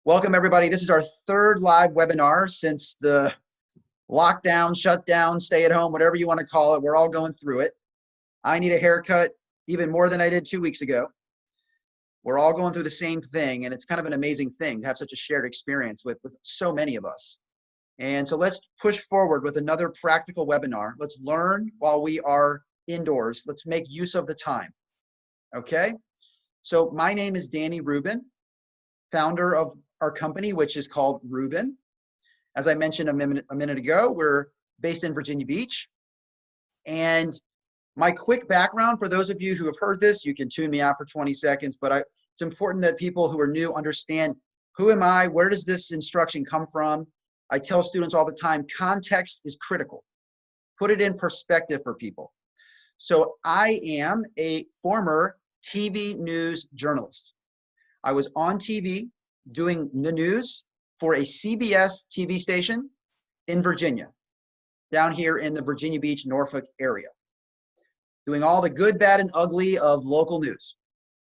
Welcome, everybody. This is our third live webinar since the lockdown, shutdown, stay at home, whatever you want to call it. We're all going through it. I need a haircut even more than I did 2 weeks ago. We're all going through the same thing, and it's kind of an amazing thing to have such a shared experience with so many of us. And so let's push forward with another practical webinar. Let's learn while we are indoors. Let's make use of the time. Okay? So my name is Danny Rubin, founder of our company, which is called Rubin. As I mentioned a minute ago, we're based in Virginia Beach. And my quick background, for those of you who have heard this, you can tune me out for 20 seconds, but it's important that people who are new understand, who am I? Where does this instruction come from? I tell students all the time, context is critical. Put it in perspective for people. So I am a former TV news journalist. I was on TV doing the news for a CBS TV station in Virginia, down here in the Virginia Beach, Norfolk area, doing all the good, bad, and ugly of local news,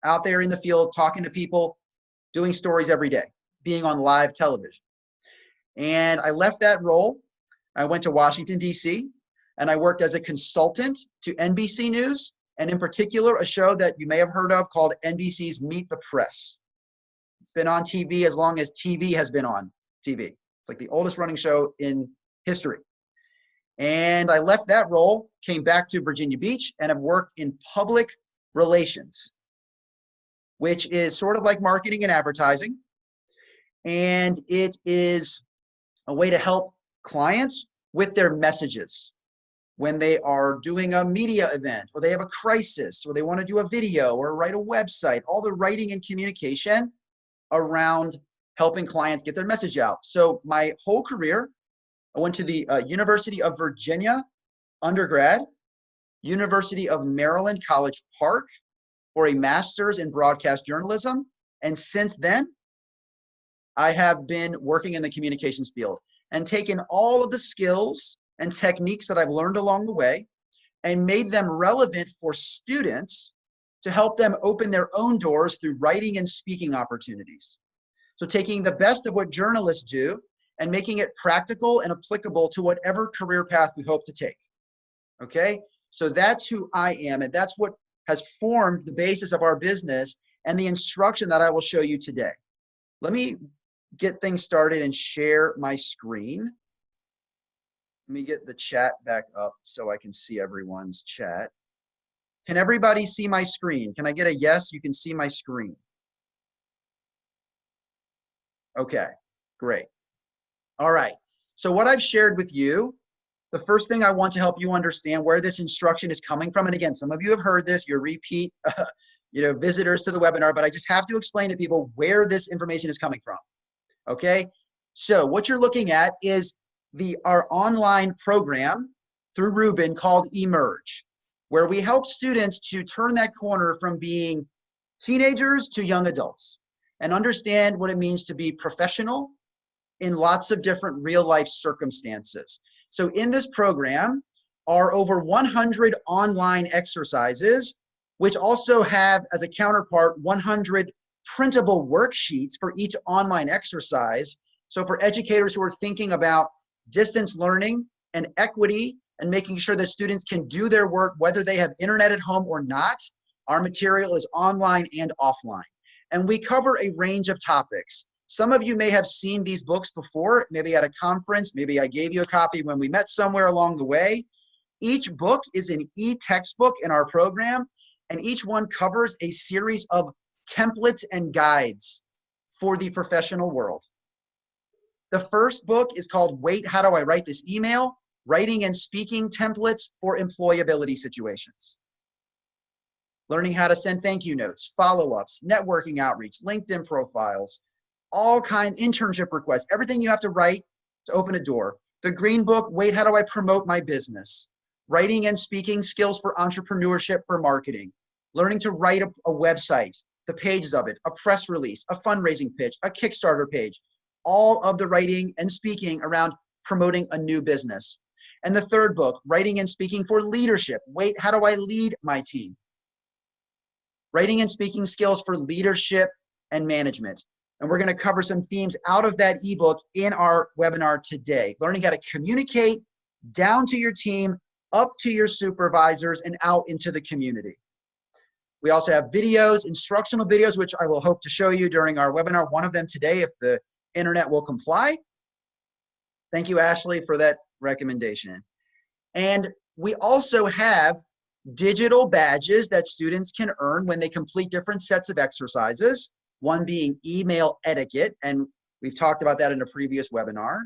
out there in the field, talking to people, doing stories every day, being on live television. And I left that role. I went to Washington, D.C., and I worked as a consultant to NBC News, and in particular, a show that you may have heard of called NBC's Meet the Press. It's been on TV as long as TV has been on TV. It's like the oldest running show in history. And I left that role, came back to Virginia Beach, and have worked in public relations, which is sort of like marketing and advertising. And it is a way to help clients with their messages when they are doing a media event, or they have a crisis, or they want to do a video or write a website, all the writing and communication around helping clients get their message out. So my whole career, I went to the University of Virginia undergrad, University of Maryland College Park for a master's in broadcast journalism. And since then, I have been working in the communications field and taken all of the skills and techniques that I've learned along the way and made them relevant for students to help them open their own doors through writing and speaking opportunities. So taking the best of what journalists do and making it practical and applicable to whatever career path we hope to take. Okay, so that's who I am, and that's what has formed the basis of our business and the instruction that I will show you today. Let me get things started and share my screen. Let me get the chat back up so I can see everyone's chat. Can everybody see my screen? Can I get a yes? You can see my screen. Okay, great. All right, so what I've shared with you, the first thing I want to help you understand where this instruction is coming from. And again, some of you have heard this, you're repeat visitors to the webinar, but I just have to explain to people where this information is coming from. Okay, so what you're looking at is our online program through Rubin called Emerge, where we help students to turn that corner from being teenagers to young adults and understand what it means to be professional in lots of different real life circumstances. So in this program are over 100 online exercises, which also have as a counterpart 100 printable worksheets for each online exercise. So for educators who are thinking about distance learning and equity and making sure that students can do their work whether they have internet at home or not, our material is online and offline. And we cover a range of topics. Some of you may have seen these books before, maybe at a conference, maybe I gave you a copy when we met somewhere along the way. Each book is an e-textbook in our program, and each one covers a series of templates and guides for the professional world. The first book is called Wait, How Do I Write This Email? Writing and Speaking Templates for Employability Situations. Learning how to send thank you notes, follow-ups, networking outreach, LinkedIn profiles, all kinds, internship requests, everything you have to write to open a door. The green book, Wait, How Do I Promote My Business? Writing and speaking skills for entrepreneurship for marketing. Learning to write a website, the pages of it, a press release, a fundraising pitch, a Kickstarter page, all of the writing and speaking around promoting a new business. And the third book, Writing and Speaking for Leadership. Wait, how do I lead my team? Writing and speaking skills for leadership and management. And we're going to cover some themes out of that ebook in our webinar today. Learning how to communicate down to your team, up to your supervisors, and out into the community. We also have videos, instructional videos, which I will hope to show you during our webinar, one of them today if the internet will comply. Thank you, Ashley, for that recommendation. And we also have digital badges that students can earn when they complete different sets of exercises, one being email etiquette, and we've talked about that in a previous webinar.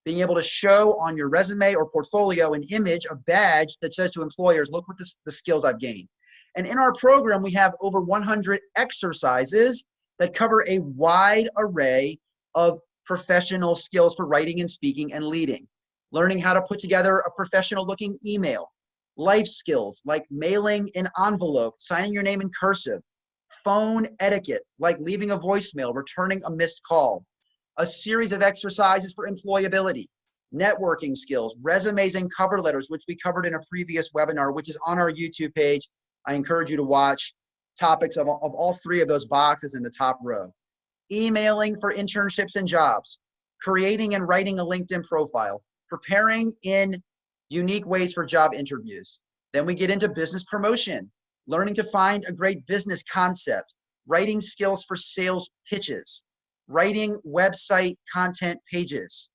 Being able to show on your resume or portfolio an image, a badge that says to employers, look what the skills I've gained. And in our program, we have over 100 exercises that cover a wide array of professional skills for writing and speaking and leading. Learning how to put together a professional looking email, life skills like mailing an envelope, signing your name in cursive, phone etiquette like leaving a voicemail, returning a missed call, a series of exercises for employability, networking skills, resumes and cover letters, which we covered in a previous webinar, which is on our YouTube page. I encourage you to watch topics of all three of those boxes in the top row. Emailing for internships and jobs, creating and writing a LinkedIn profile, preparing in unique ways for job interviews. Then we get into business promotion, learning to find a great business concept, writing skills for sales pitches, writing website content pages,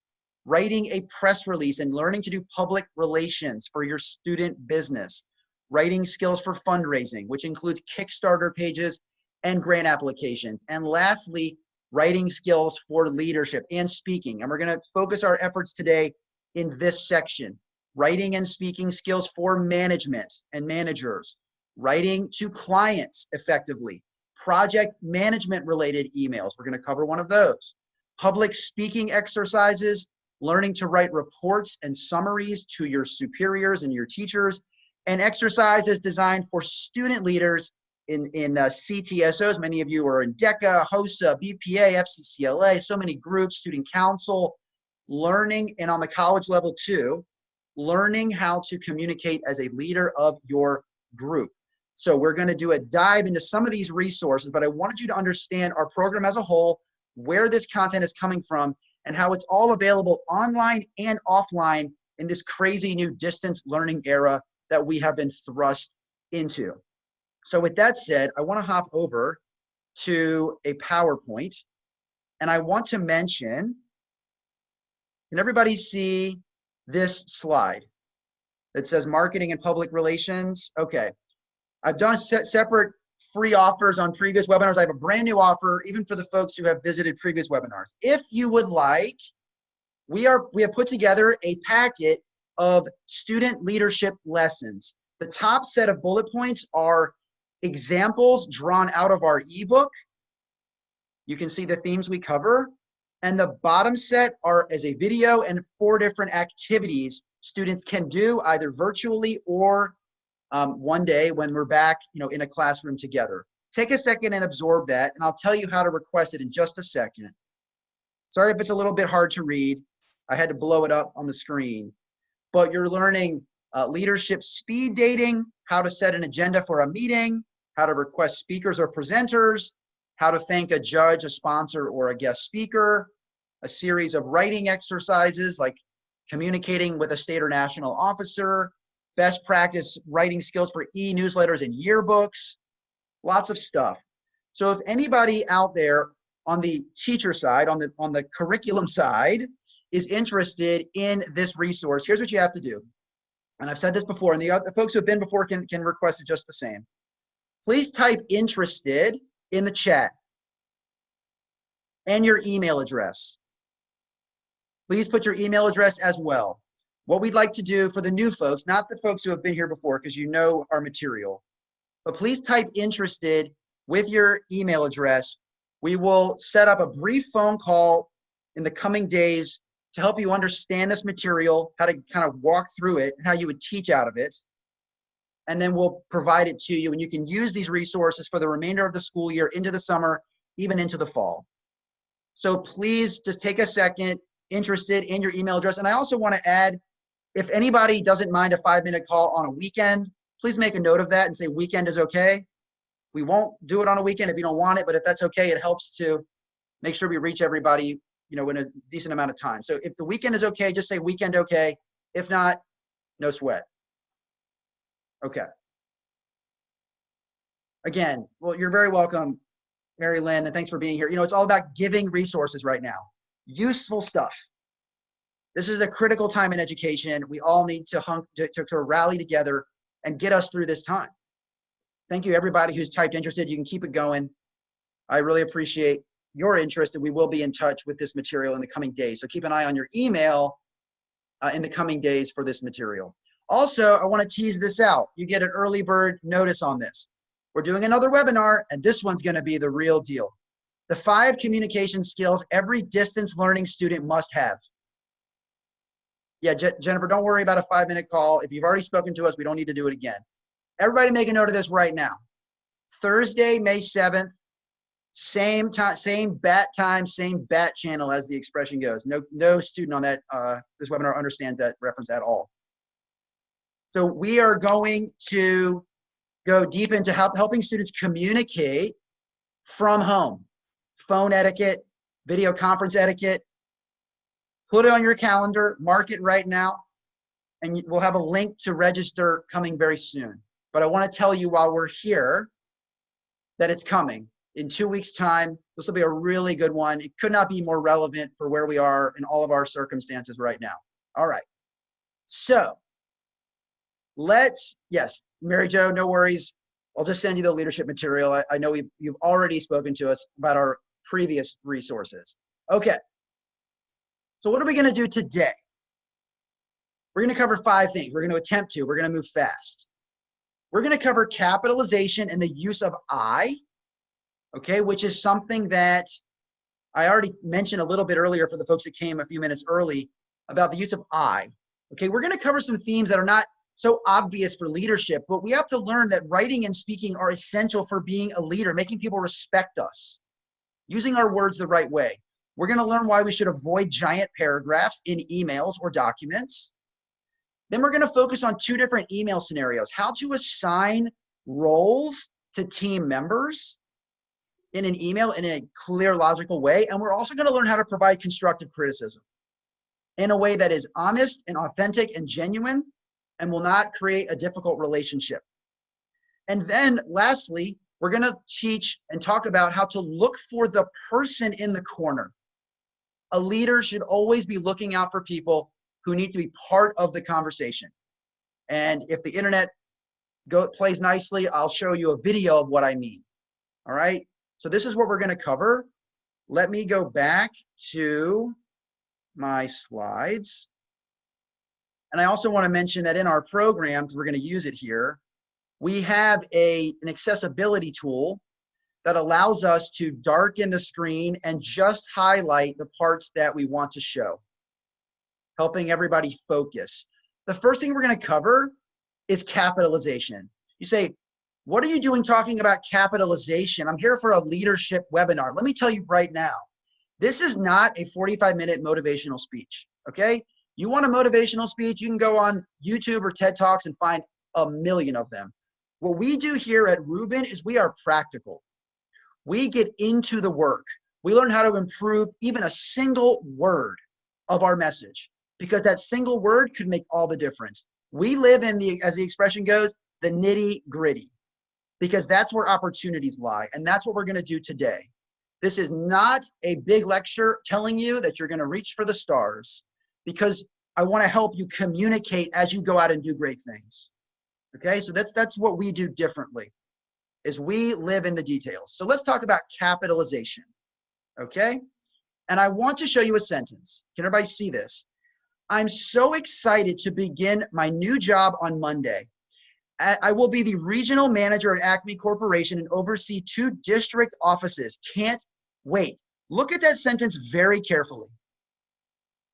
writing a press release and learning to do public relations for your student business, writing skills for fundraising, which includes Kickstarter pages and grant applications. And lastly, writing skills for leadership and speaking. And we're going to focus our efforts today in this section. Writing and speaking skills for management and managers, writing to clients effectively, project management related emails. We're going to cover one of those. Public speaking exercises, learning to write reports and summaries to your superiors and your teachers, and exercises designed for student leaders in CTSOs. Many of you are in DECA, HOSA, BPA, FCCLA, so many groups, student council, learning, and on the college level too, learning how to communicate as a leader of your group. So we're going to do a dive into some of these resources, but I wanted you to understand our program as a whole, where this content is coming from, and how it's all available online and offline in this crazy new distance learning era that we have been thrust into. So with that said, I want to hop over to a PowerPoint, and I want to mention, can everybody see this slide that says marketing and public relations? Okay. I've done separate free offers on previous webinars. I have a brand new offer, even for the folks who have visited previous webinars. If you would like, we have put together a packet of student leadership lessons. The top set of bullet points are examples drawn out of our ebook. You can see the themes we cover. And the bottom set is a video and 4 different activities students can do either virtually or one day when we're back, in a classroom together. Take a second and absorb that, and I'll tell you how to request it in just a second. Sorry if it's a little bit hard to read. I had to blow it up on the screen. But you're learning leadership speed dating, how to set an agenda for a meeting, how to request speakers or presenters, how to thank a judge, a sponsor, or a guest speaker, a series of writing exercises like communicating with a state or national officer, best practice writing skills for e-newsletters and yearbooks, lots of stuff. So if anybody out there on the teacher side, on the curriculum side, is interested in this resource, here's what you have to do. And I've said this before, and the folks who have been before can request it just the same. Please type interested in the chat and your email address. Please put your email address as well. What we'd like to do for the new folks, not the folks who have been here before because you know our material, but please type interested with your email address. We will set up a brief phone call in the coming days to help you understand this material, how to kind of walk through it, and how you would teach out of it. And then we'll provide it to you, and you can use these resources for the remainder of the school year, into the summer, even into the fall. So please just take a second, interested in your email address. And I also want to add, if anybody doesn't mind a 5-minute call on a weekend, please make a note of that and say weekend is okay. We won't do it on a weekend if you don't want it, but if that's okay, it helps to make sure we reach everybody, in a decent amount of time. So if the weekend is okay, just say weekend okay. If not, no sweat. Okay. Again, well, you're very welcome, Mary Lynn, and thanks for being here. It's all about giving resources right now. Useful stuff. This is a critical time in education. We all need to rally together and get us through this time. Thank you, everybody who's typed interested. You can keep it going. I really appreciate your interest, and we will be in touch with this material in the coming days. So keep an eye on your email in the coming days for this material. Also, I want to tease this out. You get an early bird notice on this. We're doing another webinar, and this one's going to be the real deal. The 5 communication skills every distance learning student must have. Yeah, Jennifer, don't worry about a 5-minute call. If you've already spoken to us, we don't need to do it again. Everybody make a note of this right now. Thursday, May 7th, same time, same bat time, same bat channel as the expression goes. No student on that this webinar understands that reference at all. So we are going to go deep into helping students communicate from home. Phone etiquette, video conference etiquette. Put it on your calendar, mark it right now, and we'll have a link to register coming very soon. But I want to tell you while we're here that it's coming. In 2 weeks' time, this will be a really good one. It could not be more relevant for where we are in all of our circumstances right now. All right. So yes, Mary Jo, no worries. I'll just send you the leadership material. I know you've already spoken to us about our previous resources. Okay. So what are we going to do today? We're going to cover 5 things. We're going to attempt to. We're going to move fast. We're going to cover capitalization and the use of I, okay, which is something that I already mentioned a little bit earlier for the folks that came a few minutes early about the use of I. Okay, we're going to cover some themes that are not so obvious for leadership, but we have to learn that writing and speaking are essential for being a leader, making people respect us, using our words the right way. We're going to learn why we should avoid giant paragraphs in emails or documents. Then we're going to focus on 2 different email scenarios, how to assign roles to team members in an email in a clear, logical way. And we're also going to learn how to provide constructive criticism in a way that is honest and authentic and genuine and will not create a difficult relationship. And then lastly, we're going to teach and talk about how to look for the person in the corner. A leader should always be looking out for people who need to be part of the conversation. And if the internet plays nicely, I'll show you a video of what I mean. All right. So this is what we're going to cover. Let me go back to my slides. And I also want to mention that in our program, because we're going to use it here, we have an accessibility tool that allows us to darken the screen and just highlight the parts that we want to show, helping everybody focus. The first thing we're going to cover is capitalization. You say, what are you doing talking about capitalization? I'm here for a leadership webinar. Let me tell you right now, this is not a 45-minute motivational speech, okay? You want a motivational speech, you can go on YouTube or TED Talks and find a million of them. What we do here at Rubin is we are practical. We get into the work. We learn how to improve even a single word of our message, because that single word could make all the difference. We live in the, as the expression goes, the nitty gritty, because that's where opportunities lie. And that's what we're going to do today. This is not a big lecture telling you that you're going to reach for the stars, because I want to help you communicate as you go out and do great things. Okay, so that's what we do differently, is we live in the details. So let's talk about capitalization. Okay, and I want to show you a sentence. Can everybody see this? I'm so excited to begin my new job on Monday. I will be the regional manager at Acme Corporation and oversee 2 district offices. Can't wait. Look at that sentence very carefully.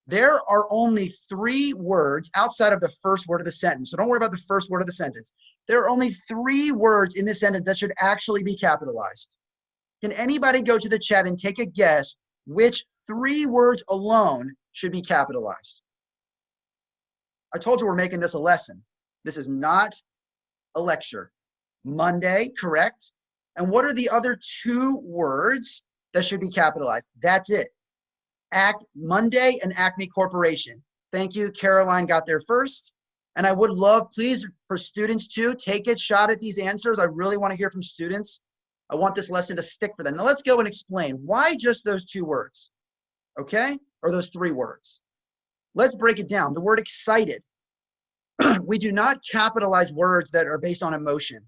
There are only 3 words outside of the first word of the sentence. So don't worry about the first word of the sentence. There are only 3 words in this sentence that should actually be capitalized. Can anybody go to the chat and take a guess which 3 words alone should be capitalized? I told you we're making this a lesson. This is not a lecture. Monday, correct. And what are the other 2 words that should be capitalized. That's it. Monday and Acme Corporation. Thank you. Caroline got there first. And I would love, please, for students too, take a shot at these answers. I really want to hear from students. I want this lesson to stick for them. Now let's go and explain why just those 2 words, okay? Or those 3 words. Let's break it down. The word excited. We do not capitalize words that are based on emotion.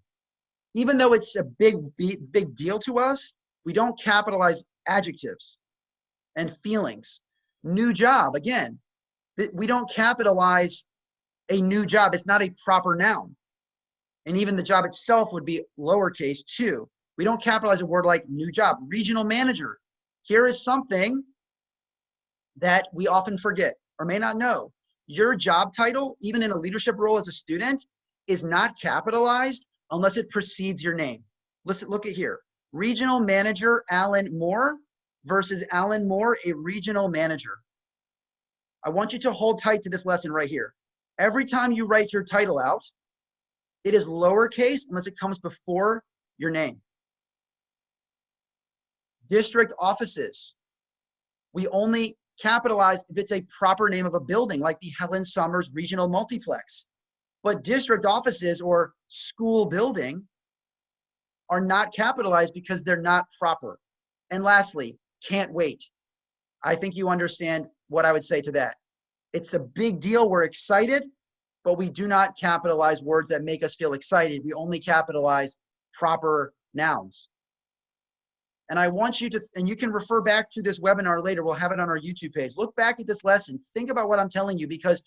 Even though it's a big deal to us, we don't capitalize adjectives and feelings. New job, again, we don't capitalize a new job. It's not a proper noun. And even the job itself would be lowercase too. We don't capitalize a word like new job. Regional manager. Here is something that we often forget or may not know. Your job title, even in a leadership role as a student, is not capitalized unless it precedes your name. Listen, look at here. Regional manager Alan Moore versus Alan Moore, a regional manager. I want you to hold tight to this lesson right here. Every time you write your title out, it is lowercase unless it comes before your name. District offices. We only capitalize if it's a proper name of a building, like the Helen Summers Regional Multiplex. But district offices or school building are not capitalized because they're not proper. And lastly, can't wait. I think you understand what I would say to that. It's a big deal. We're excited, but we do not capitalize words that make us feel excited. We only capitalize proper nouns. And I want you to, and you can refer back to this webinar later. We'll have it on our YouTube page. Look back at this lesson. Think about what I'm telling you, because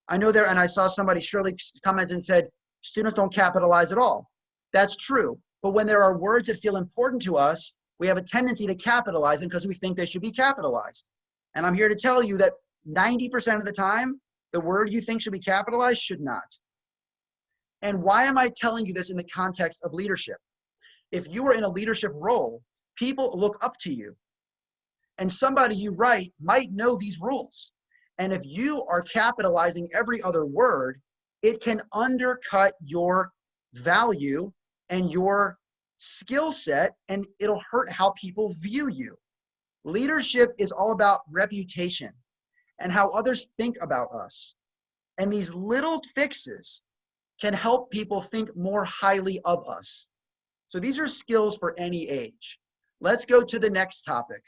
I know there, and I saw somebody, Shirley, comments and said, students don't capitalize at all. That's true. But when there are words that feel important to us, we have a tendency to capitalize them because we think they should be capitalized. And I'm here to tell you that 90% of the time, the word you think should be capitalized should not. And why am I telling you this in the context of leadership? If you are in a leadership role, people look up to you. And somebody you write might know these rules. And if you are capitalizing every other word, it can undercut your value and your skill set, and it'll hurt how people view you. Leadership is all about reputation and how others think about us. And these little fixes can help people think more highly of us. So these are skills for any age. Let's go to the next topic.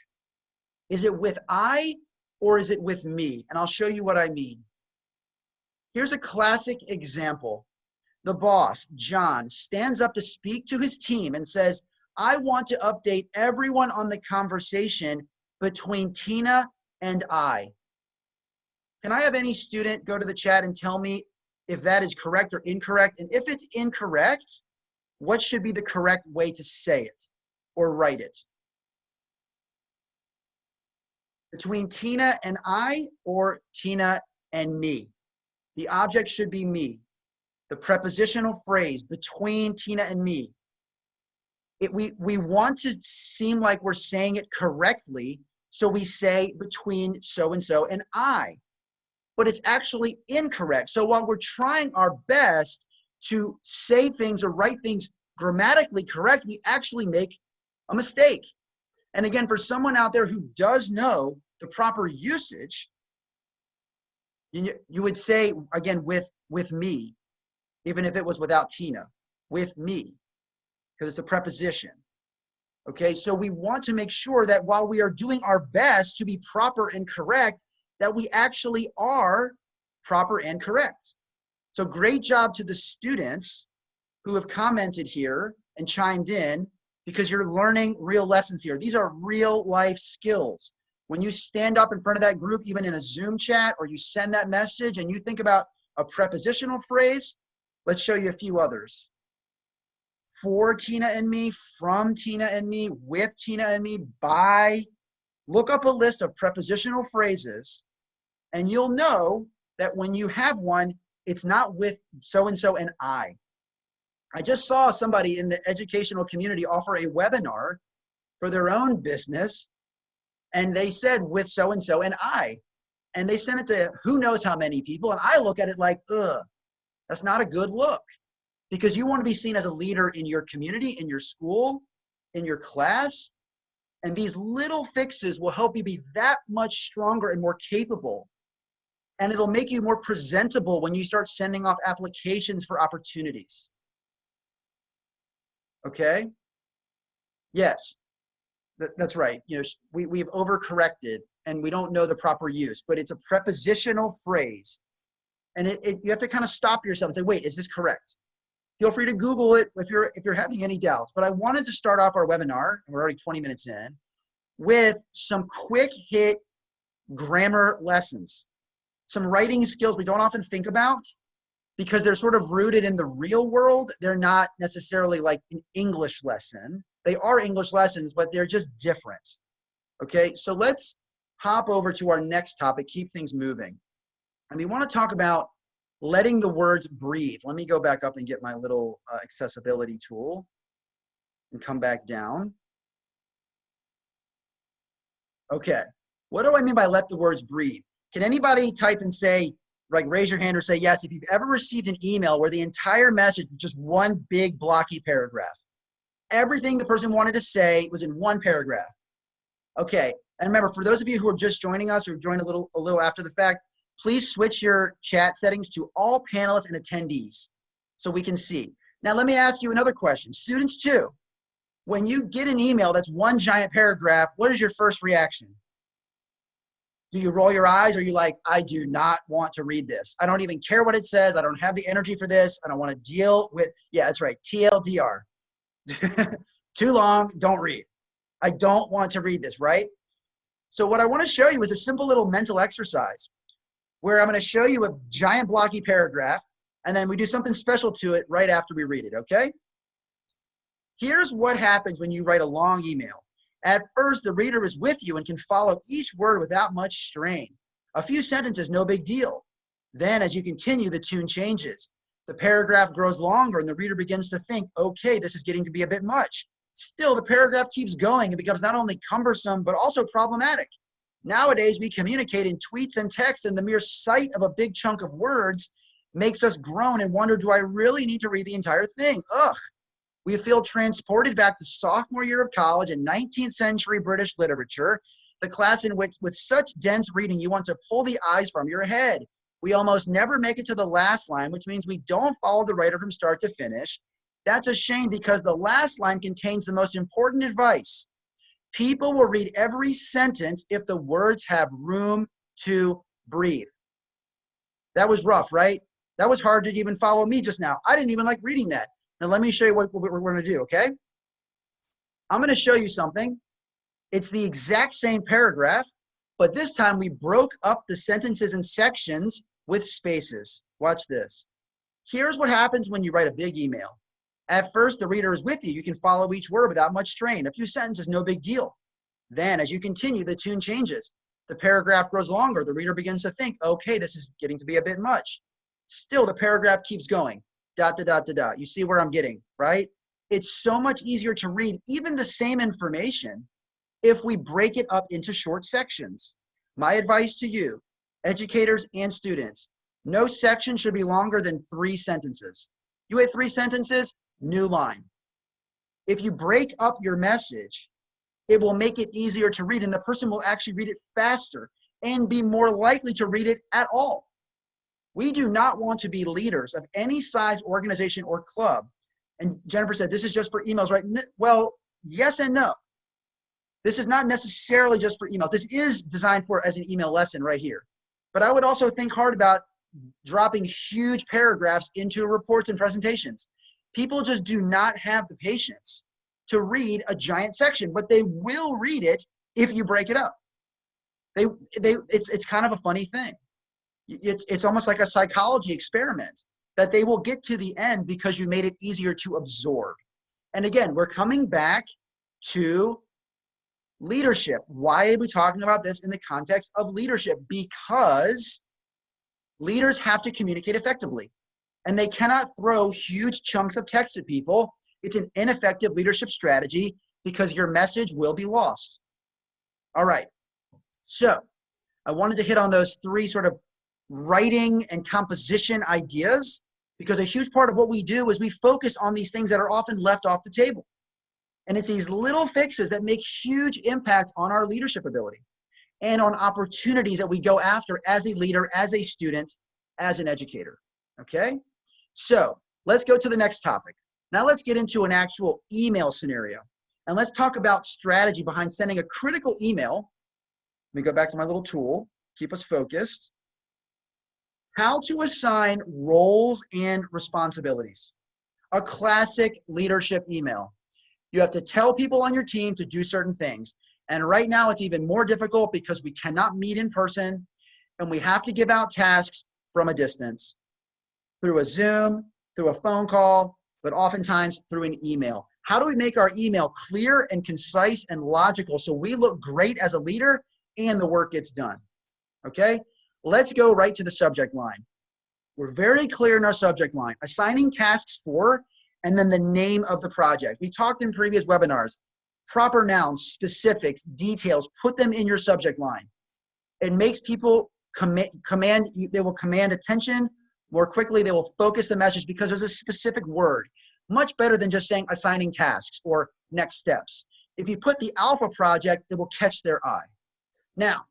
Is it with I or is it with me? And I'll show you what I mean. Here's a classic example. The boss, John, stands up to speak to his team and says, I want to update everyone on the conversation between Tina and I. Can I have any student go to the chat and tell me if that is correct or incorrect? And if it's incorrect, what should be the correct way to say it or write it? Between Tina and I or Tina and me? The object should be me. The prepositional phrase, between Tina and me. We want to seem like we're saying it correctly, so we say between so-and-so and I. But it's actually incorrect. So while we're trying our best to say things or write things grammatically correct, we actually make a mistake. And again, for someone out there who does know the proper usage, you would say, again, with me, even if it was without Tina, with me, because it's a preposition. Okay, so we want to make sure that while we are doing our best to be proper and correct, that we actually are proper and correct. So great job to the students who have commented here and chimed in, because you're learning real lessons here. These are real life skills. When you stand up in front of that group, even in a Zoom chat, or you send that message and you think about a prepositional phrase, let's show you a few others. For Tina and me, from Tina and me, with Tina and me, by. Look up a list of prepositional phrases, and you'll know that when you have one, it's not with so-and-so and I. I just saw somebody in the educational community offer a webinar for their own business, and they said with so-and-so and I. And they sent it to who knows how many people, and I look at it like, ugh, that's not a good look. Because you want to be seen as a leader in your community, in your school, in your class. And these little fixes will help you be that much stronger and more capable. And it'll make you more presentable when you start sending off applications for opportunities. Okay? Yes, that's right. You know, we've overcorrected and we don't know the proper use, but it's a prepositional phrase. And you have to kind of stop yourself and say, wait, is this correct? Feel free to Google it if you're having any doubts. But I wanted to start off our webinar, and we're already 20 minutes in, with some quick hit grammar lessons. Some writing skills we don't often think about because they're sort of rooted in the real world. They're not necessarily like an English lesson. They are English lessons, but they're just different. Okay, so let's hop over to our next topic, keep things moving. And we want to talk about letting the words breathe. Let me go back up and get my little accessibility tool and come back down. Okay, what do I mean by let the words breathe? Can anybody type and say, like raise your hand or say yes, if you've ever received an email where the entire message was just one big blocky paragraph? Everything the person wanted to say was in one paragraph. Okay, and remember, for those of you who are just joining us or joined a little after the fact, please switch your chat settings to all panelists and attendees so we can see. Now, let me ask you another question. Students too, when you get an email that's one giant paragraph, what is your first reaction? Do you roll your eyes or are you like, I do not want to read this. I don't even care what it says. I don't have the energy for this. I don't want to deal with, yeah, that's right, TLDR. Too long, don't read. I don't want to read this, right? So what I want to show you is a simple little mental exercise where I'm going to show you a giant blocky paragraph and then we do something special to it right after we read it, okay? Here's what happens when you write a long email. At first, the reader is with you and can follow each word without much strain. A few sentences, no big deal. Then as you continue, the tune changes. The paragraph grows longer and the reader begins to think, okay, this is getting to be a bit much. Still, the paragraph keeps going and becomes not only cumbersome, but also problematic. Nowadays, we communicate in tweets and texts, and the mere sight of a big chunk of words makes us groan and wonder, do I really need to read the entire thing? Ugh. We feel transported back to sophomore year of college in 19th century British literature, the class in which with such dense reading you want to pull the eyes from your head. We almost never make it to the last line, which means we don't follow the writer from start to finish. That's a shame because the last line contains the most important advice. People will read every sentence if the words have room to breathe. That was rough, right? That was hard to even follow me just now. I didn't even like reading that. Now let me show you what we're going to do, okay? I'm going to show you something. It's the exact same paragraph, but this time we broke up the sentences and sections with spaces. Watch this. Here's what happens when you write a big email. At first, the reader is with you. You can follow each word without much strain. A few sentences, no big deal. Then, as you continue, the tune changes. The paragraph grows longer. The reader begins to think, okay, this is getting to be a bit much. Still, the paragraph keeps going. Dot, dot, dot, dot, dot. You see where I'm getting, right? It's so much easier to read even the same information if we break it up into short sections. My advice to you, educators and students, no section should be longer than 3 sentences. You hit 3 sentences, new line. If you break up your message, it will make it easier to read and the person will actually read it faster and be more likely to read it at all. We do not want to be leaders of any size organization or club. And Jennifer said, this is just for emails, right? Well, yes and no. This is not necessarily just for emails. This is designed for as an email lesson right here. But I would also think hard about dropping huge paragraphs into reports and presentations. People just do not have the patience to read a giant section, but they will read it if you break it up. It's kind of a funny thing. It's almost like a psychology experiment that they will get to the end because you made it easier to absorb. And again, we're coming back to leadership. Why are we talking about this in the context of leadership? Because leaders have to communicate effectively and they cannot throw huge chunks of text at people. It's an ineffective leadership strategy because your message will be lost. All right, so I wanted to hit on those 3 sort of writing and composition ideas because a huge part of what we do is we focus on these things that are often left off the table. And it's these little fixes that make huge impact on our leadership ability and on opportunities that we go after as a leader, as a student, as an educator, okay? So let's go to the next topic. Now let's get into an actual email scenario. And let's talk about strategy behind sending a critical email. Let me go back to my little tool, keep us focused. How to assign roles and responsibilities. A classic leadership email. You have to tell people on your team to do certain things. And right now it's even more difficult because we cannot meet in person and we have to give out tasks from a distance through a Zoom, through a phone call, but oftentimes through an email. How do we make our email clear and concise and logical so we look great as a leader and the work gets done? Okay, let's go right to the subject line. We're very clear in our subject line, assigning tasks for, and then the name of the project. We talked in previous webinars, proper nouns, specifics, details, put them in your subject line. It makes people they will command attention more quickly. They will focus the message because there's a specific word, much better than just saying assigning tasks or next steps. If you put the alpha project, it will catch their eye. Now,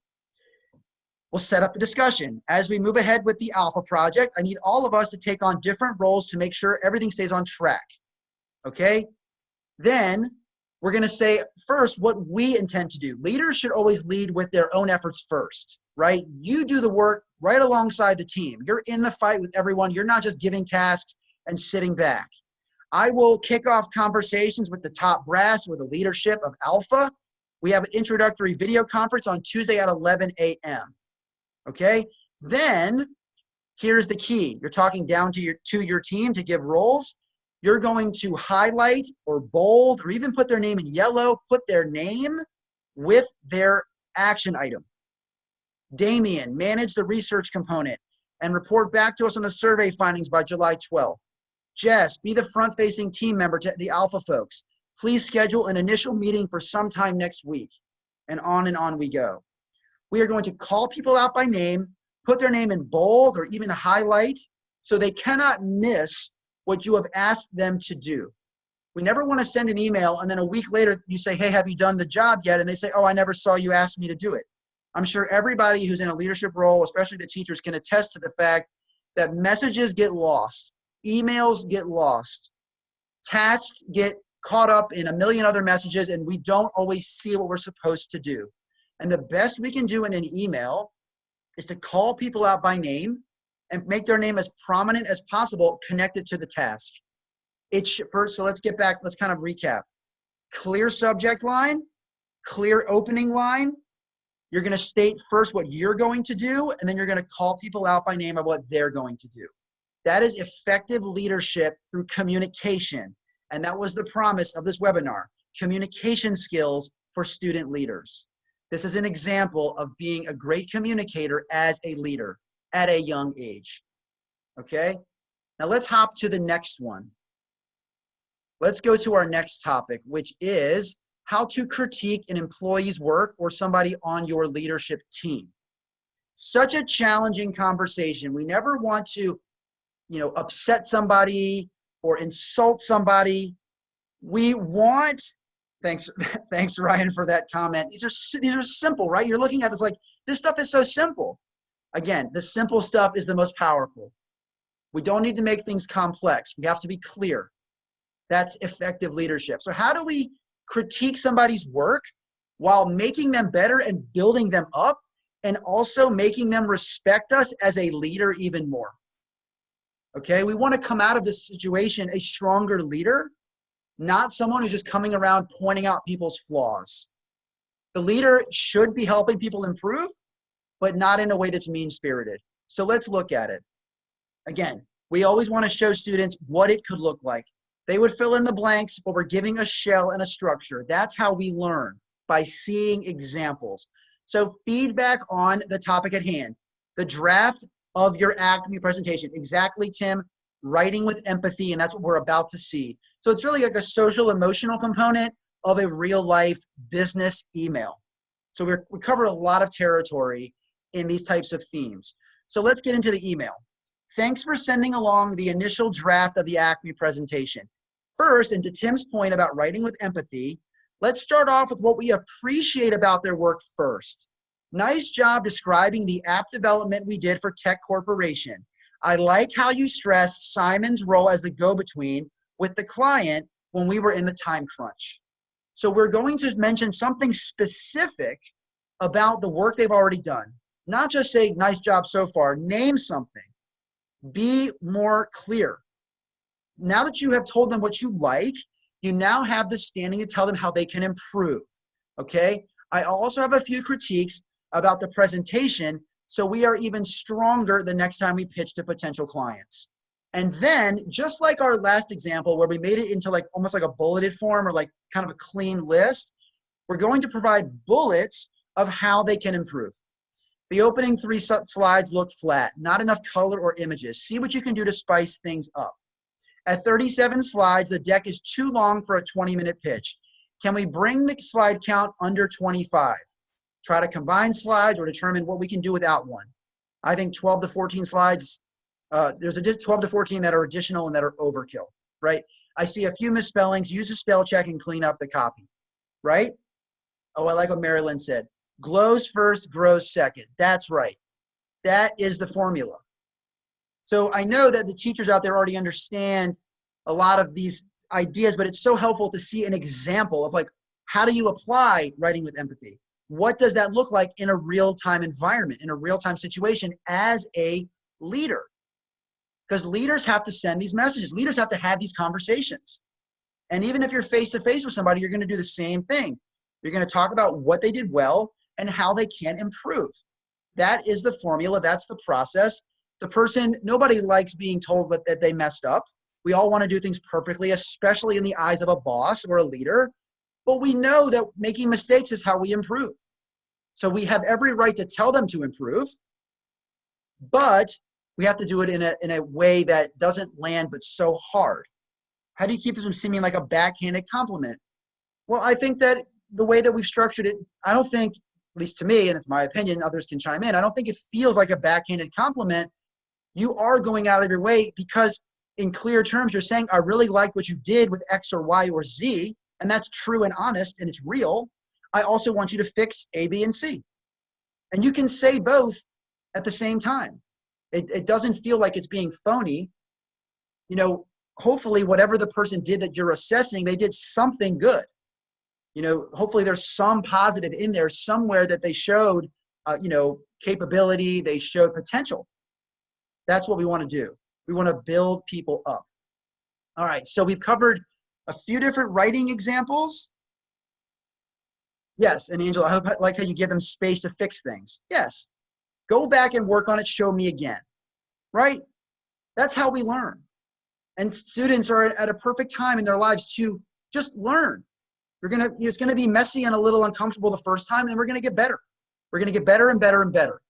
we'll set up the discussion. As we move ahead with the alpha project, I need all of us to take on different roles to make sure everything stays on track, okay? Then we're gonna say first what we intend to do. Leaders should always lead with their own efforts first, right? You do the work right alongside the team. You're in the fight with everyone. You're not just giving tasks and sitting back. I will kick off conversations with the top brass or the leadership of Alpha. We have an introductory video conference on Tuesday at 11 a.m. Okay, then here's the key. You're talking down to your team to give roles. You're going to highlight or bold or even put their name in yellow, put their name with their action item. Damien, manage the research component and report back to us on the survey findings by July 12th. Jess, be the front-facing team member to the Alpha folks. Please schedule an initial meeting for sometime next week. And on we go. We are going to call people out by name, put their name in bold or even highlight so they cannot miss what you have asked them to do. We never want to send an email and then a week later you say, hey, have you done the job yet? And they say, oh, I never saw you ask me to do it. I'm sure everybody who's in a leadership role, especially the teachers, can attest to the fact that messages get lost, emails get lost, tasks get caught up in a million other messages, and we don't always see what we're supposed to do. And the best we can do in an email is to call people out by name and make their name as prominent as possible connected to the task. So let's get back, let's kind of recap. Clear subject line, clear opening line. You're going to state first what you're going to do, and then you're going to call people out by name of what they're going to do. That is effective leadership through communication. And that was the promise of this webinar, communication skills for student leaders. This is an example of being a great communicator as a leader at a young age, okay? Now let's hop to the next one. Let's go to our next topic, which is how to critique an employee's work or somebody on your leadership team. Such a challenging conversation. We never want to, upset somebody or insult somebody. We want, thanks Ryan for that comment. These are simple, right? You're looking at it, it's like, this stuff is so simple. Again, the simple stuff is the most powerful. We don't need to make things complex. We have to be clear. That's effective leadership. So how do we critique somebody's work while making them better and building them up and also making them respect us as a leader even more? Okay, we want to come out of this situation a stronger leader, not someone who's just coming around pointing out people's flaws. The leader should be helping people improve, but not in a way that's mean-spirited. So let's look at it. Again, we always want to show students what it could look like. They would fill in the blanks, but we're giving a shell and a structure. That's how we learn, by seeing examples. So feedback on the topic at hand. The draft of your ACME presentation. Exactly, Tim. Writing with empathy, and that's what we're about to see. So it's really like a social emotional component of a real life business email. So we cover a lot of territory in these types of themes. So let's get into the email. Thanks for sending along the initial draft of the ACME presentation. First, and to Tim's point about writing with empathy, let's start off with what we appreciate about their work first. Nice job describing the app development we did for Tech Corporation. I like how you stressed Simon's role as the go-between with the client when we were in the time crunch. So we're going to mention something specific about the work they've already done. Not just say, nice job so far, name something. Be more clear. Now that you have told them what you like, you now have the standing to tell them how they can improve, okay? I also have a few critiques about the presentation, so we are even stronger the next time we pitch to potential clients. And then, just like our last example where we made it into like almost like a bulleted form or like kind of a clean list, we're going to provide bullets of how they can improve. The opening 3 slides look flat, not enough color or images. See what you can do to spice things up. At 37 slides, the deck is too long for a 20-minute pitch. Can we bring the slide count under 25? Try to combine slides or determine what we can do without one. I think 12 to 14 slides, there's 12 to 14 that are additional and that are overkill, right? I see a few misspellings. Use a spell check and clean up the copy, right? Oh, I like what Marilyn said. Glows first, grows second. That's right. That is the formula. So I know that the teachers out there already understand a lot of these ideas, but it's so helpful to see an example of like, how do you apply writing with empathy? What does that look like in a real-time environment, in a real-time situation as a leader? Because leaders have to send these messages. Leaders have to have these conversations. And even if you're face-to-face with somebody, you're going to do the same thing. You're going to talk about what they did well and how they can improve. That is the formula. That's the process. The person, nobody likes being told that they messed up. We all want to do things perfectly, especially in the eyes of a boss or a leader. But we know that making mistakes is how we improve. So we have every right to tell them to improve, but we have to do it in a way that doesn't land but so hard. How do you keep this from seeming like a backhanded compliment? Well, I think that the way that we've structured it, I don't think, at least to me, and it's my opinion, others can chime in, I don't think it feels like a backhanded compliment. You are going out of your way because in clear terms, you're saying, I really like what you did with X or Y or Z, and that's true and honest and it's real. I also want you to fix A, B, and C. And you can say both at the same time. It doesn't feel like it's being phony. You know, hopefully whatever the person did that you're assessing, they did something good. You know, hopefully there's some positive in there somewhere that they showed, you know, capability, they showed potential. That's what we want to do. We want to build people up. All right, so we've covered a few different writing examples. Yes, and Angela, I like how you give them space to fix things. Yes, go back and work on it, show me again, right? That's how we learn. And students are at a perfect time in their lives to just learn. It's gonna be messy and a little uncomfortable the first time, and we're gonna get better. We're gonna get better and better and better.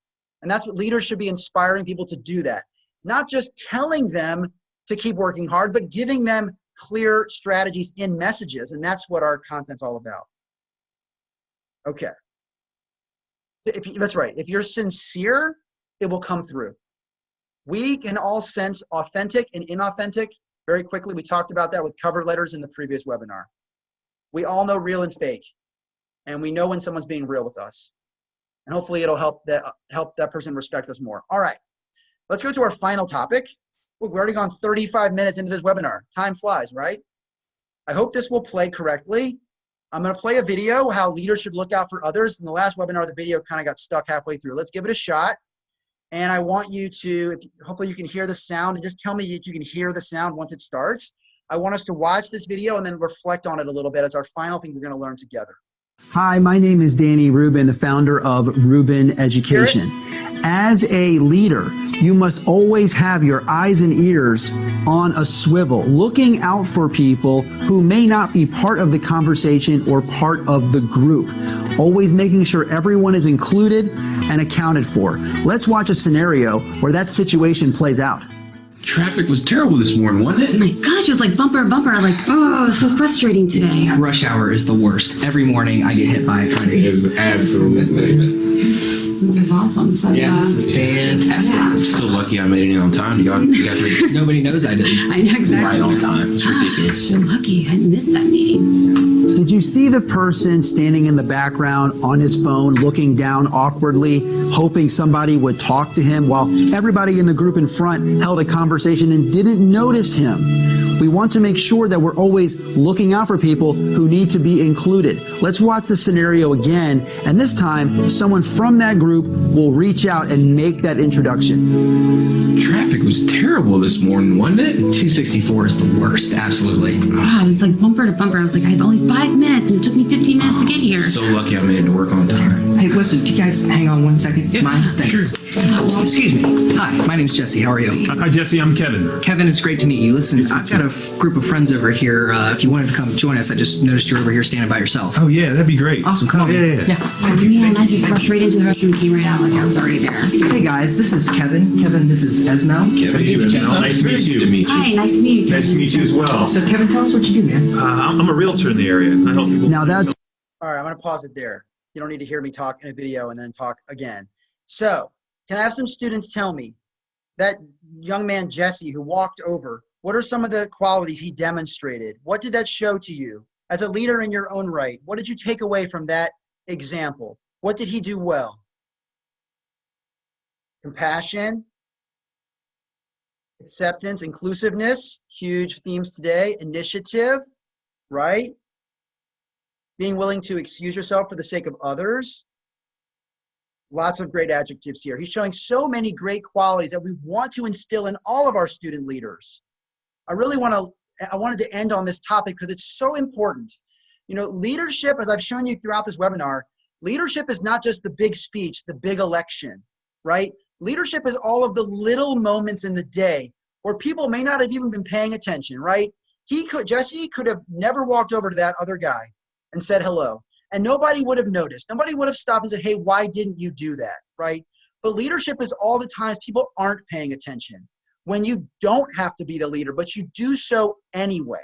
And that's what leaders should be inspiring people to do that. Not just telling them to keep working hard, but giving them clear strategies in messages. And that's what our content's all about. Okay. That's right. If you're sincere, it will come through. We can all sense authentic and inauthentic very quickly. We talked about that with cover letters in the previous webinar. We all know real and fake, and we know when someone's being real with us. And hopefully it'll help that person respect us more. All right, let's go to our final topic. Look, we've already gone 35 minutes into this webinar. Time flies, right? I hope this will play correctly. I'm going to play a video, how leaders should look out for others. In the last webinar, the video kind of got stuck halfway through. Let's give it a shot. And I want you to, hopefully you can hear the sound, and just tell me if you can hear the sound once it starts. I want us to watch this video and then reflect on it a little bit as our final thing we're going to learn together. Hi, my name is Danny Rubin, the founder of Rubin Education. As a leader, you must always have your eyes and ears on a swivel, looking out for people who may not be part of the conversation or part of the group. Always making sure everyone is included and accounted for. Let's watch a scenario where that situation plays out. Traffic was terrible this morning, wasn't it? Oh my gosh, it was like bumper to bumper. Like, oh, so frustrating today. Rush hour is the worst. Every morning I get hit by a train. It was absolutely. Move on. awesome. So, Yeah, this is fantastic. Yeah. So lucky I made it in on time. You guys made it Nobody knows I didn't. I know exactly. right on time. It's ridiculous. So lucky. I missed that meeting. Did you see the person standing in the background on his phone, looking down awkwardly, hoping somebody would talk to him while everybody in the group in front held a conversation and didn't notice him? We want to make sure that we're always looking out for people who need to be included. Let's watch the scenario again, and this time someone from that group will reach out and make that introduction. Traffic was terrible this morning, wasn't it? 264 is the worst, absolutely. God, it's like bumper to bumper. I was like, I have only 5 minutes and it took me 15 minutes to get here. So lucky I made it to work on time. Hey, listen, do you guys hang on 1 second? Yeah, Mind? Thanks. sure. Excuse me. Hi, my name's Jesse. How are you? Hi, Jesse. I'm Kevin. Kevin, it's great to meet you. Listen, I've got a group of friends over here. If you wanted to come join us, I just noticed you're over here standing by yourself. Oh, yeah, that'd be great. Awesome. Come on. Yeah. Oh, man, I just rushed right into the restroom and came right out like I was already there. Hey, guys, this is Kevin. Kevin, this is Esmo. Kevin, Nice to meet you. Good to meet you. Hi, nice to meet you. Nice to meet you as well. So, Kevin, tell us what you do, man. I'm a realtor in the area. I help people. Now that's All right, I'm going to pause it there. You don't need to hear me talk in a video and then talk again. So, can I have some students tell me that young man, Jesse, who walked over, what are some of the qualities he demonstrated? What did that show to you? As a leader in your own right, what did you take away from that example? What did he do well? Compassion, acceptance, inclusiveness, huge themes today. Initiative, right? Being willing to excuse yourself for the sake of others. Lots of great adjectives here. He's showing so many great qualities that we want to instill in all of our student leaders. I wanted to end on this topic because it's so important. You know, leadership, as I've shown you throughout this webinar, leadership is not just the big speech, the big election, right? Leadership is all of the little moments in the day where people may not have even been paying attention, right? Jesse could have never walked over to that other guy and said hello. And nobody would have noticed. Nobody would have stopped and said, hey, why didn't you do that, right? But leadership is all the times people aren't paying attention. When you don't have to be the leader, but you do so anyway.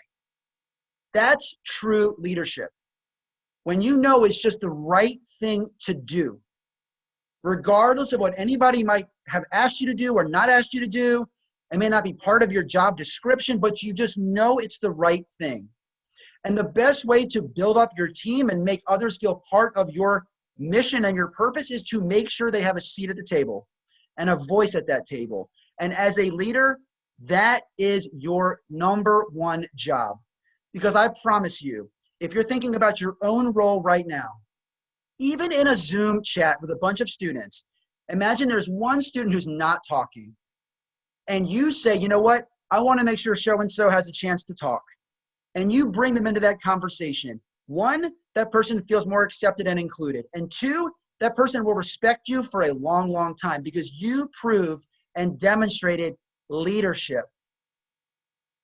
That's true leadership. When you know it's just the right thing to do, regardless of what anybody might have asked you to do or not asked you to do, it may not be part of your job description, but you just know it's the right thing. And the best way to build up your team and make others feel part of your mission and your purpose is to make sure they have a seat at the table and a voice at that table. And as a leader, that is your number one job. Because I promise you, if you're thinking about your own role right now, even in a Zoom chat with a bunch of students, imagine there's one student who's not talking. And you say, you know what? I want to make sure so-and-so has a chance to talk. And you bring them into that conversation. One, that person feels more accepted and included. And two, that person will respect you for a long, long time because you proved and demonstrated leadership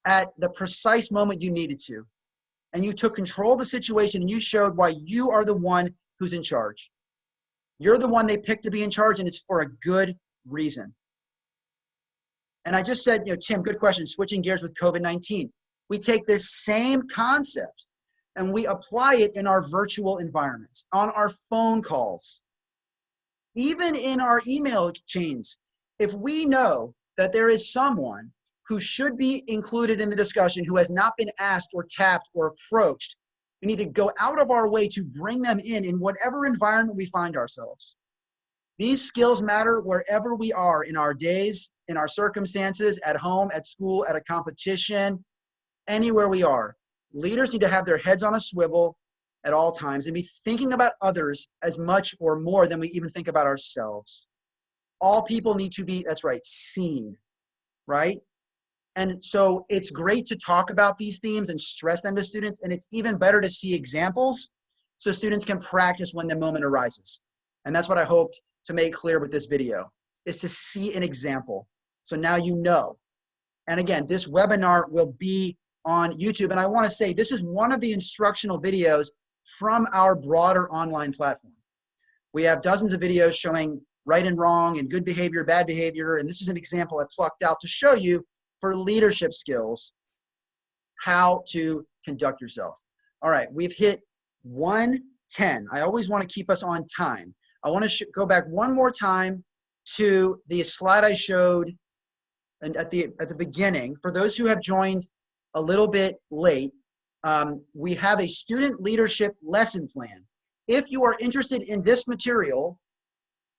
at the precise moment you needed to. And you took control of the situation and you showed why you are the one who's in charge. You're the one they picked to be in charge, and it's for a good reason. And I just said, you know, Tim, good question, switching gears with COVID-19. We take this same concept and we apply it in our virtual environments, on our phone calls, even in our email chains. If we know that there is someone who should be included in the discussion who has not been asked or tapped or approached, we need to go out of our way to bring them in whatever environment we find ourselves. These skills matter wherever we are in our days, in our circumstances, at home, at school, at a competition, anywhere we are. Leaders need to have their heads on a swivel at all times and be thinking about others as much or more than we even think about ourselves. All people need to be, that's right, seen, right? And so it's great to talk about these themes and stress them to students, and it's even better to see examples so students can practice when the moment arises. And that's what I hoped to make clear with this video, is to see an example. So now you know. And again, this webinar will be on YouTube. And I want to say this is one of the instructional videos from our broader online platform. We have dozens of videos showing right and wrong and good behavior, bad behavior. And this is an example I plucked out to show you for leadership skills, how to conduct yourself. All right, we've hit 1:10. I always want to keep us on time. I want to go back one more time to the slide I showed and at the beginning. For those who have joined a little bit late, we have a student leadership lesson plan. If you are interested in this material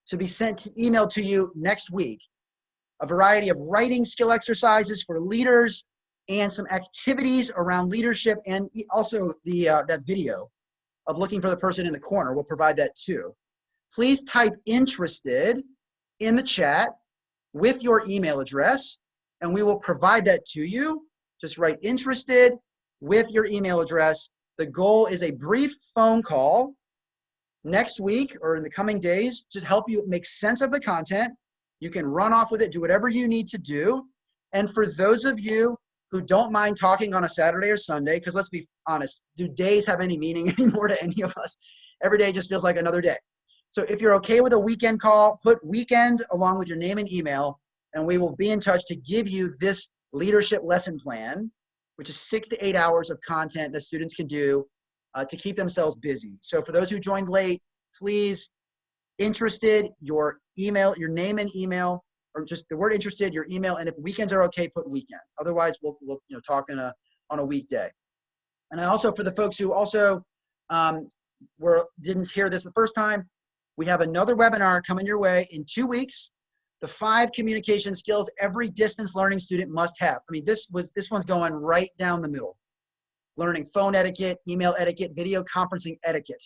to be emailed to you next week, a variety of writing skill exercises for leaders and some activities around leadership, and also that video of looking for the person in the corner. We'll provide that too. Please type interested in the chat with your email address, and we will provide that to you. Just write interested with your email address. The goal is a brief phone call next week or in the coming days to help you make sense of the content. You can run off with it, do whatever you need to do. And for those of you who don't mind talking on a Saturday or Sunday, because let's be honest, do days have any meaning anymore to any of us? Every day just feels like another day. So if you're okay with a weekend call, put weekend along with your name and email, and we will be in touch to give you this leadership lesson plan, which is 6 to 8 hours of content that students can do to keep themselves busy. So for those who joined late, please, interested, your email, your name and email, or just the word interested, your email, and if weekends are okay, put weekend. Otherwise, we'll talk on a weekday. And I also, for the folks who also didn't hear this the first time, we have another webinar coming your way in 2 weeks. The 5 communication skills every distance learning student must have. I mean, this one's going right down the middle. Learning phone etiquette, email etiquette, video conferencing etiquette.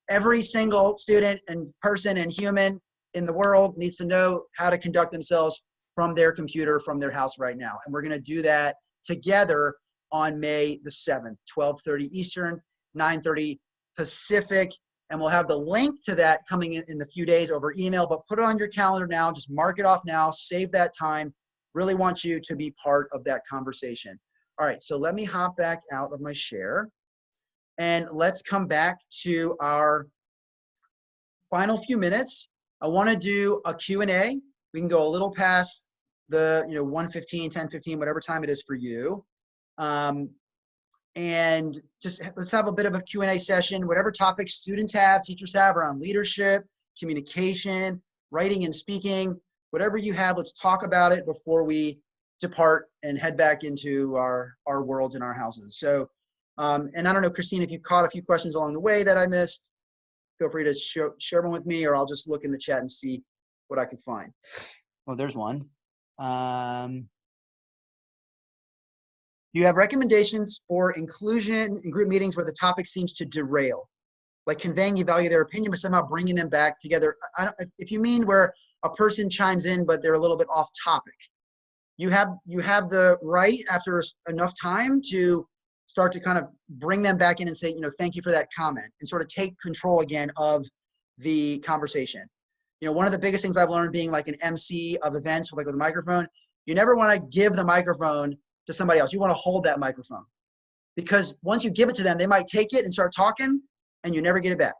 Every single student and person and human in the world needs to know how to conduct themselves from their computer, from their house right now. And we're going to do that together on May the 7th, 12:30 Eastern, 9:30 Pacific. And we'll have the link to that coming in a few days over email, but put it on your calendar now. Just mark it off now. Save that time. Really want you to be part of that conversation. All right, so let me hop back out of my share. And let's come back to our final few minutes. I want to do a Q&A. We can go a little past the 1:15, 10:15, whatever time it is for you. And just let's have a bit of a Q&A session. Whatever topics students have, teachers have around leadership, communication, writing and speaking, whatever you have, let's talk about it before we depart and head back into our worlds and our houses. So, and I don't know, Christine, if you caught a few questions along the way that I missed, feel free to share them with me, or I'll just look in the chat and see what I can find. Oh, there's one. Do you have recommendations for inclusion in group meetings where the topic seems to derail? Like conveying you value their opinion, but somehow bringing them back together. If you mean where a person chimes in, but they're a little bit off topic, you have the right after enough time to start to kind of bring them back in and say, thank you for that comment, and sort of take control again of the conversation. One of the biggest things I've learned being like an MC of events with a microphone, you never want to give the microphone to somebody else. You want to hold that microphone, because once you give it to them, they might take it and start talking and you never get it back.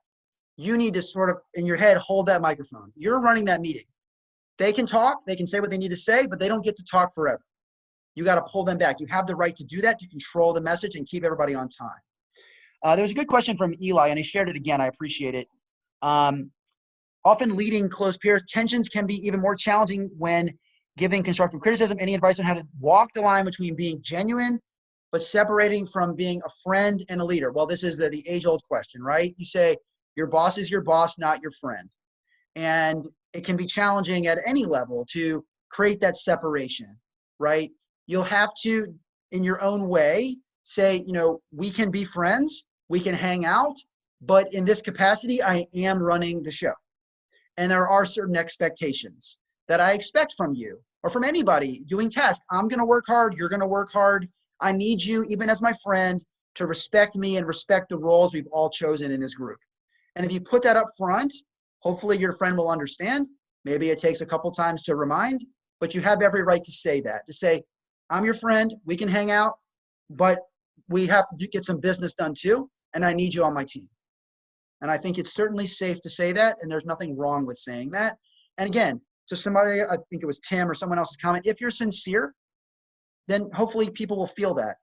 You need to sort of in your head, hold that microphone. You're running that meeting. They can talk, they can say what they need to say, but they don't get to talk forever. You got to pull them back. You have the right to do that, to control the message and keep everybody on time. There was a good question from Eli, and he shared it again. I appreciate it. Often leading close peers, tensions can be even more challenging when giving constructive criticism. Any advice on how to walk the line between being genuine but separating from being a friend and a leader? Well, this is the age-old question, right? You say your boss is your boss, not your friend. And it can be challenging at any level to create that separation, right? You'll have to, in your own way, say, we can be friends, we can hang out, but in this capacity, I am running the show. And there are certain expectations that I expect from you or from anybody doing tasks. I'm going to work hard. You're going to work hard. I need you, even as my friend, to respect me and respect the roles we've all chosen in this group. And if you put that up front, hopefully your friend will understand. Maybe it takes a couple times to remind, but you have every right to say that, to say, I'm your friend, we can hang out, but we have to get some business done too, and I need you on my team. And I think it's certainly safe to say that, and there's nothing wrong with saying that. And again, to somebody, I think it was Tim or someone else's comment, if you're sincere, then hopefully people will feel that,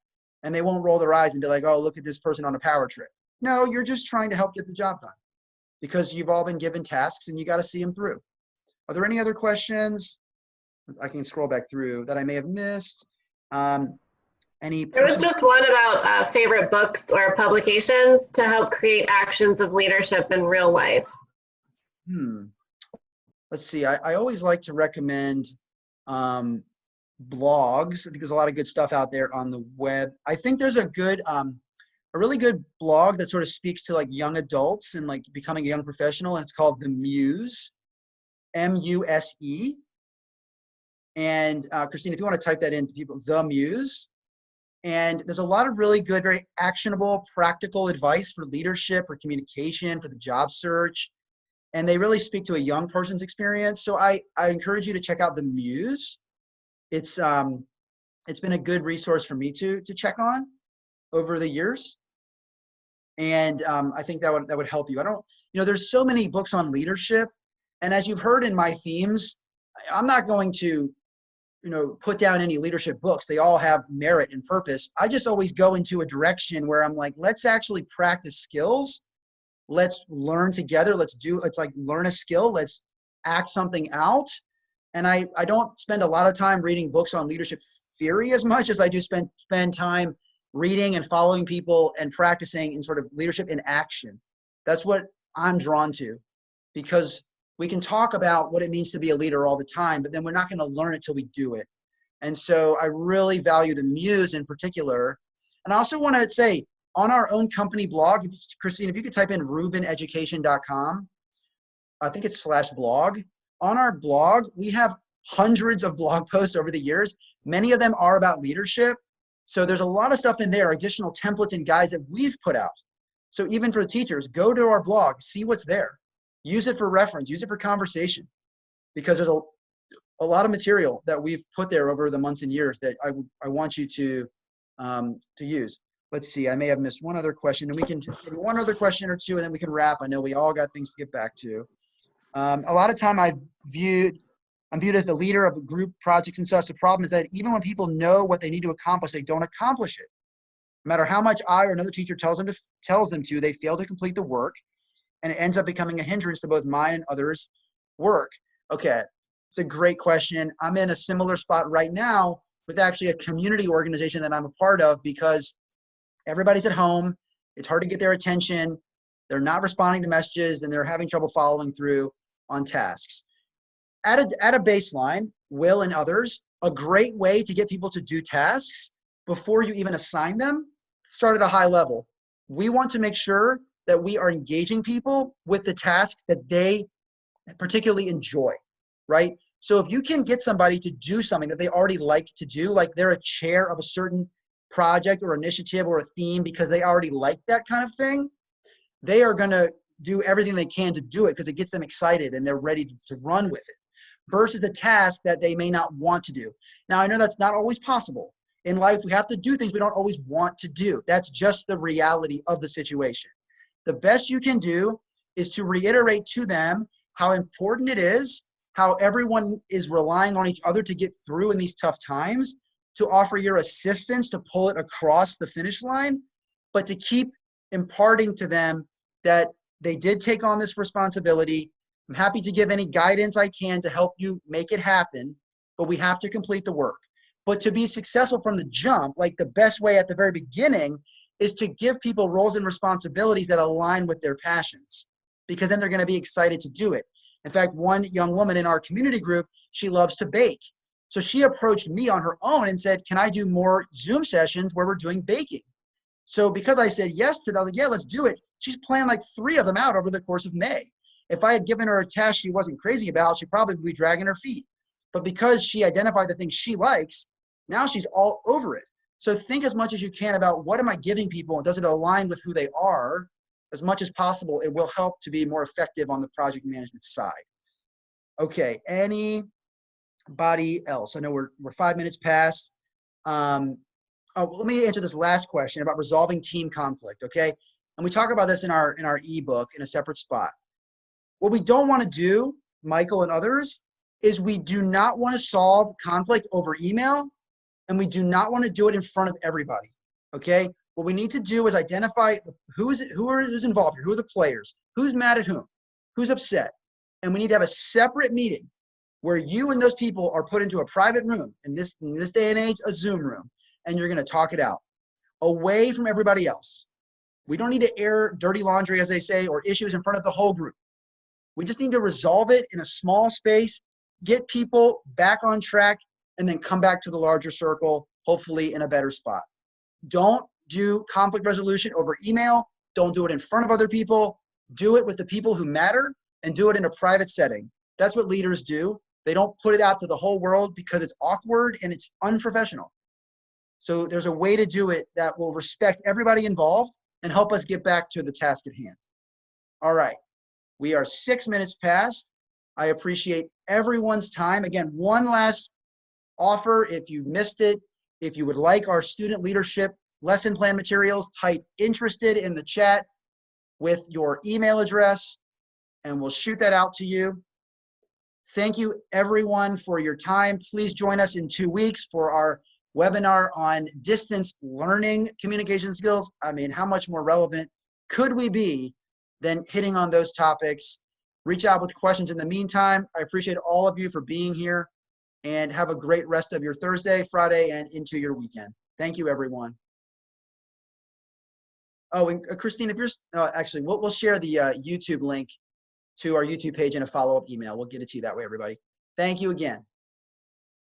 and they won't roll their eyes and be like, oh, look at this person on a power trip. No, you're just trying to help get the job done. because you've all been given tasks and you got to see them through. Are there any other questions? I can scroll back through that I may have missed. Any There was personal- just one about favorite books or publications to help create actions of leadership in real life. Let's see. I always like to recommend blogs. I think there's a lot of good stuff out there on the web. I think there's a really good blog that sort of speaks to like young adults and like becoming a young professional, and it's called The Muse, M-U-S-E. And Christine, if you want to type that into people, The Muse. And there's a lot of really good, very actionable, practical advice for leadership, for communication, for the job search. And they really speak to a young person's experience. So I encourage you to check out The Muse. It's been a good resource for me to check on over the years. And I think that would help you. There's so many books on leadership. And as you've heard in my themes, I'm not going to, put down any leadership books. They all have merit and purpose. I just always go into a direction where I'm like, let's actually practice skills. Let's learn together. Let's like learn a skill. Let's act something out. And I don't spend a lot of time reading books on leadership theory as much as I do spend time reading and following people and practicing in sort of leadership in action. That's what I'm drawn to, because we can talk about what it means to be a leader all the time, but then we're not going to learn it till we do it. And so I really value The Muse in particular. And I also want to say, on our own company blog, Christine, if you could type in rubineducation.com, I think it's /blog. On our blog, we have hundreds of blog posts over the years. Many of them are about leadership. So there's a lot of stuff in there, additional templates and guides that we've put out. So even for the teachers, go to our blog, see what's there. Use it for reference, use it for conversation, because there's a lot of material that we've put there over the months and years that I want you to use. Let's see, I may have missed one other question, and we can do one other question or two, and then we can wrap. I know we all got things to get back to. A lot of time I'm viewed as the leader of group projects and such. The problem is that even when people know what they need to accomplish, they don't accomplish it. No matter how much I or another teacher tells them to, they fail to complete the work, and it ends up becoming a hindrance to both mine and others' work. Okay, it's a great question. I'm in a similar spot right now with actually a community organization that I'm a part of, because everybody's at home. It's hard to get their attention. They're not responding to messages, and they're having trouble following through on tasks. At a baseline, Will and others, a great way to get people to do tasks before you even assign them, start at a high level. We want to make sure that we are engaging people with the tasks that they particularly enjoy, right? So if you can get somebody to do something that they already like to do, like they're a chair of a certain project or initiative or a theme because they already like that kind of thing, they are going to do everything they can to do it because it gets them excited and they're ready to run with it, versus the task that they may not want to do. Now, I know that's not always possible. In life, we have to do things we don't always want to do. That's just the reality of the situation. The best you can do is to reiterate to them how important it is, how everyone is relying on each other to get through in these tough times, to offer your assistance to pull it across the finish line, but to keep imparting to them that they did take on this responsibility. I'm happy to give any guidance I can to help you make it happen, but we have to complete the work. But to be successful from the jump, like the best way at the very beginning is to give people roles and responsibilities that align with their passions, because then they're going to be excited to do it. In fact, one young woman in our community group, she loves to bake. So she approached me on her own and said, can I do more Zoom sessions where we're doing baking? So because I said yes to that, I was like, yeah, let's do it. She's planned like 3 of them out over the course of May. If I had given her a task she wasn't crazy about, she'd probably be dragging her feet. But because she identified the things she likes, now she's all over it. So think as much as you can about what am I giving people, and does it align with who they are? As much as possible, it will help to be more effective on the project management side. Okay, anybody else? I know we're 5 minutes past. Let me answer this last question about resolving team conflict, okay? And we talk about this in our ebook in a separate spot. What we don't want to do, Michael and others, is we do not want to solve conflict over email, and we do not want to do it in front of everybody, okay? What we need to do is identify who's involved here, who are the players, who's mad at whom, who's upset. And we need to have a separate meeting where you and those people are put into a private room, in this day and age, a Zoom room, and you're going to talk it out away from everybody else. We don't need to air dirty laundry, as they say, or issues in front of the whole group. We just need to resolve it in a small space, get people back on track, and then come back to the larger circle, hopefully in a better spot. Don't do conflict resolution over email. Don't do it in front of other people. Do it with the people who matter, and do it in a private setting. That's what leaders do. They don't put it out to the whole world because it's awkward and it's unprofessional. So there's a way to do it that will respect everybody involved and help us get back to the task at hand. All right, we are 6 minutes past. I appreciate everyone's time. Again, one last offer. If you missed it, if you would like our student leadership lesson plan materials, type interested in the chat with your email address, and we'll shoot that out to you. Thank you everyone for your time. Please join us in 2 weeks for our webinar on distance learning communication skills. I mean, how much more relevant could we be than hitting on those topics? Reach out with questions in the meantime. I appreciate all of you for being here, and have a great rest of your Thursday, Friday, and into your weekend. Thank you, everyone. Oh, and Christine, if you're actually, we'll share the YouTube link to our YouTube page in a follow-up email. We'll get it to you that way, everybody. Thank you again.